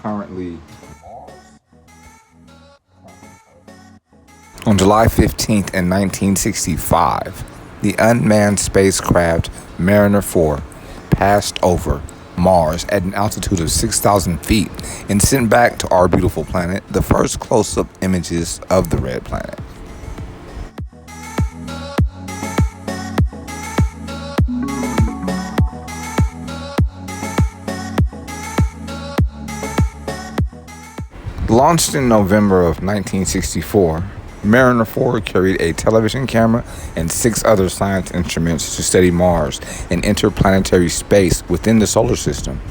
currently on July 15th, in 1965, the unmanned spacecraft Mariner 4 passed over Mars at an altitude of 6,000 feet and sent back to our beautiful planet the first close-up images of the red planet. Launched in November of 1964, Mariner 4 carried a television camera and 6 other science instruments to study Mars and interplanetary space within the solar system.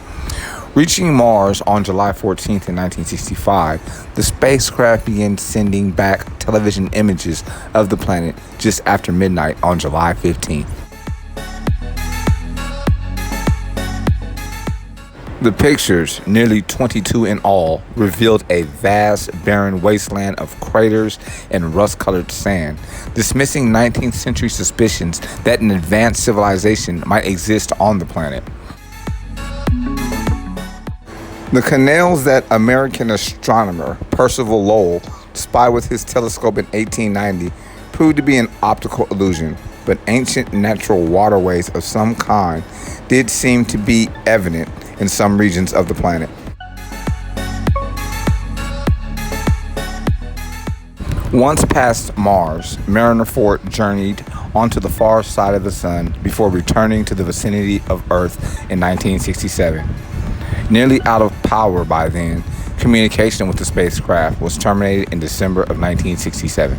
Reaching Mars on July 14th, in 1965, the spacecraft began sending back television images of the planet just after midnight on July 15th. The pictures, nearly 22 in all, revealed a vast, barren wasteland of craters and rust-colored sand, dismissing 19th century suspicions that an advanced civilization might exist on the planet. The canals that American astronomer Percival Lowell spied with his telescope in 1890 proved to be an optical illusion, but ancient natural waterways of some kind did seem to be evident in some regions of the planet. Once past Mars, Mariner 4 journeyed onto the far side of the sun before returning to the vicinity of Earth in 1967. Nearly out of power by then, communication with the spacecraft was terminated in December of 1967.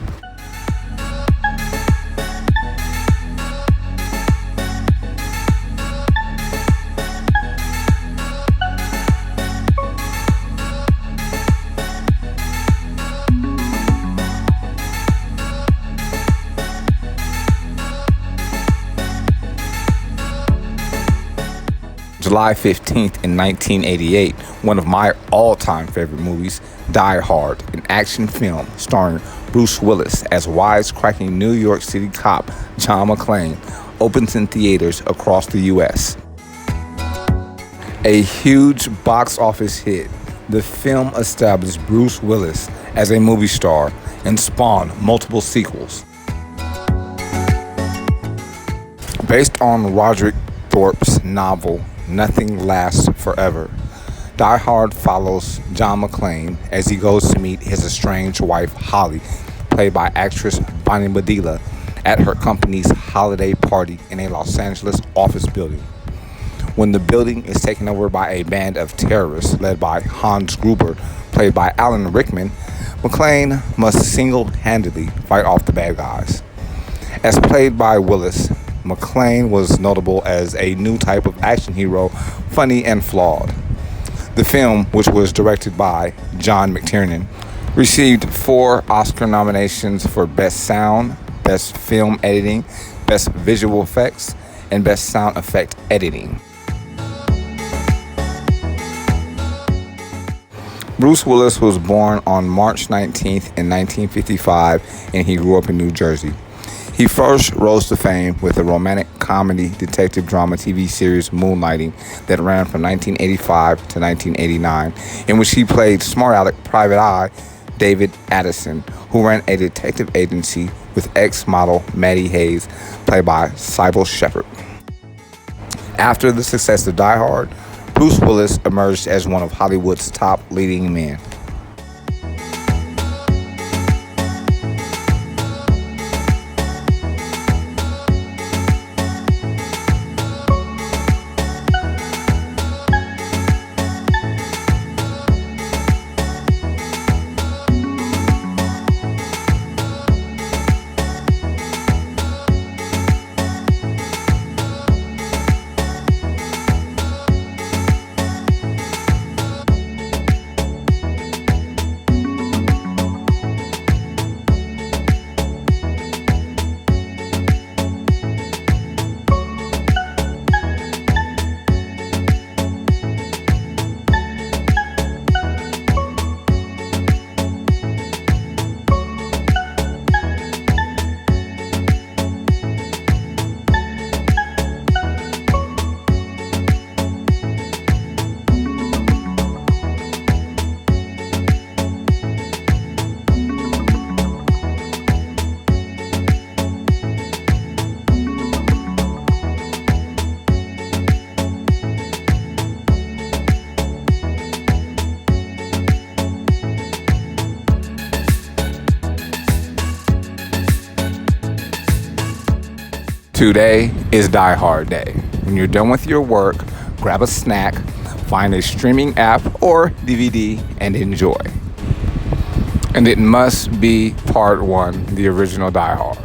July 15th, in 1988, one of my all-time favorite movies, Die Hard, an action film starring Bruce Willis as wisecracking New York City cop John McClane, opens in theaters across the U.S. A huge box office hit, the film established Bruce Willis as a movie star and spawned multiple sequels. Based on Roderick Thorpe's novel Nothing Lasts Forever, Die Hard follows John McClane as he goes to meet his estranged wife Holly, played by actress Bonnie Bedelia, at her company's holiday party in a Los Angeles office building. When the building is taken over by a band of terrorists led by Hans Gruber, played by Alan Rickman, McClane must single-handedly fight off the bad guys. As played by Willis, McClane was notable as a new type of action hero, funny and flawed. The film, which was directed by John McTiernan, received 4 Oscar nominations for Best Sound, Best Film Editing, Best Visual Effects, and Best Sound Effect Editing. Bruce Willis was born on March 19th, in 1955, and he grew up in New Jersey. He first rose to fame with the romantic comedy detective drama TV series Moonlighting that ran from 1985 to 1989, in which he played smart aleck private eye David Addison, who ran a detective agency with ex-model Maddie Hayes, played by Sybil Shepherd. After the success of Die Hard, Bruce Willis emerged as one of Hollywood's top leading men. Today is Die Hard Day. When you're done with your work, grab a snack, find a streaming app or DVD, and enjoy. And it must be part one, the original Die Hard.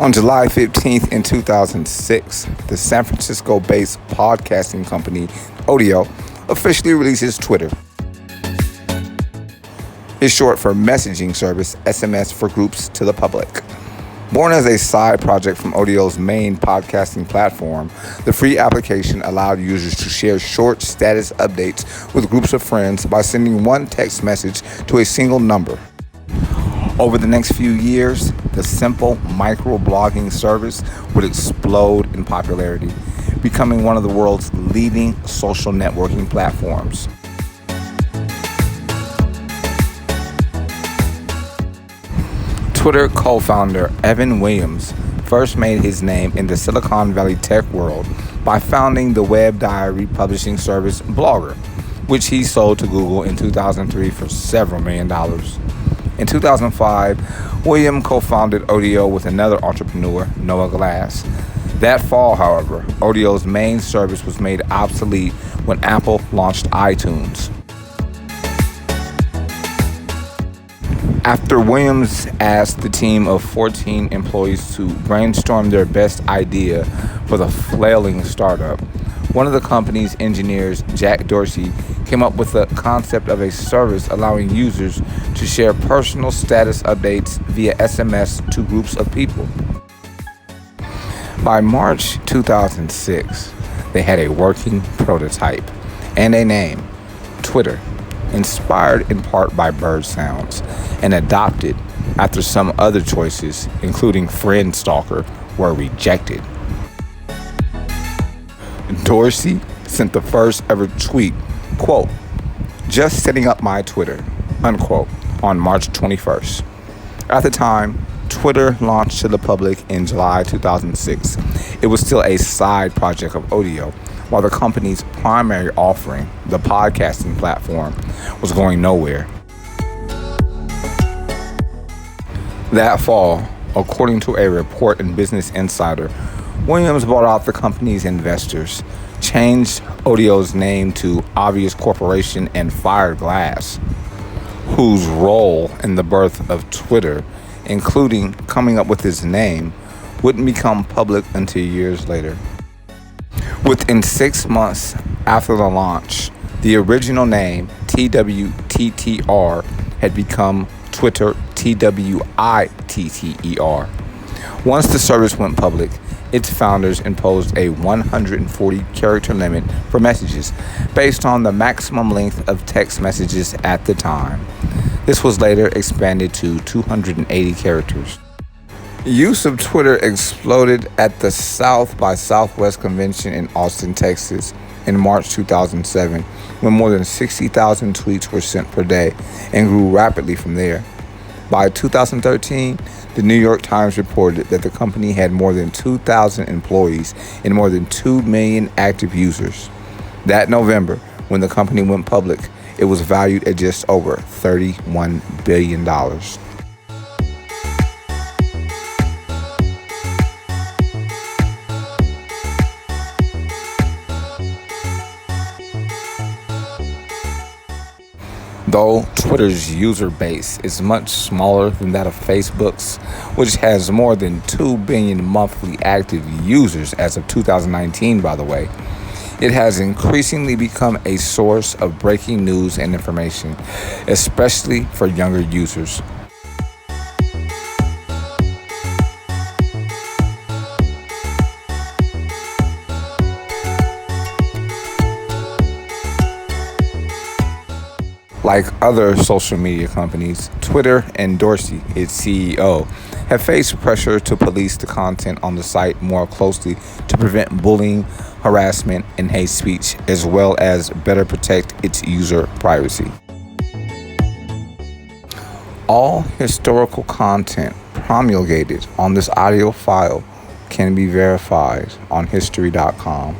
On July 15th in 2006, the San Francisco-based podcasting company Odeo officially releases Twitter. It's short for messaging service, SMS for groups to the public. Born as a side project from Odeo's main podcasting platform, the free application allowed users to share short status updates with groups of friends by sending one text message to a single number. Over the next few years, the simple microblogging service would explode in popularity, becoming one of the world's leading social networking platforms. Twitter co-founder Evan Williams first made his name in the Silicon Valley tech world by founding the web diary publishing service Blogger, which he sold to Google in 2003 for several $1 million. In 2005, Williams co-founded Odeo with another entrepreneur, Noah Glass. That fall, however, Odeo's main service was made obsolete when Apple launched iTunes. After Williams asked the team of 14 employees to brainstorm their best idea for the flailing startup, one of the company's engineers, Jack Dorsey, came up with the concept of a service allowing users to share personal status updates via SMS to groups of people. By March 2006, they had a working prototype and a name, Twitter, inspired in part by bird sounds and adopted after some other choices, including Friend Stalker, were rejected. Dorsey sent the first ever tweet, quote, "Just setting up my Twitter," unquote, on March 21st. At the time, Twitter launched to the public in July 2006. It was still a side project of Odeo, while the company's primary offering, the podcasting platform, was going nowhere. That fall, according to a report in Business Insider, Williams bought out the company's investors, changed Odeo's name to Obvious Corporation, and fired Glass, whose role in the birth of Twitter, including coming up with his name, wouldn't become public until years later. Within 6 months after the launch, the original name, TWTTR, had become Twitter TWITTER. Once the service went public, its founders imposed a 140-character limit for messages based on the maximum length of text messages at the time. This was later expanded to 280 characters. Use of Twitter exploded at the South by Southwest convention in Austin, Texas in March 2007, when more than 60,000 tweets were sent per day and grew rapidly from there. By 2013, the New York Times reported that the company had more than 2,000 employees and more than 2 million active users. That November, when the company went public, it was valued at just over $31 billion. Though Twitter's user base is much smaller than that of Facebook's, which has more than 2 billion monthly active users as of 2019, by the way, it has increasingly become a source of breaking news and information, especially for younger users. Like other social media companies, Twitter and Dorsey, its CEO, have faced pressure to police the content on the site more closely to prevent bullying, harassment, and hate speech, as well as better protect its user privacy. All historical content promulgated on this audio file can be verified on History.com.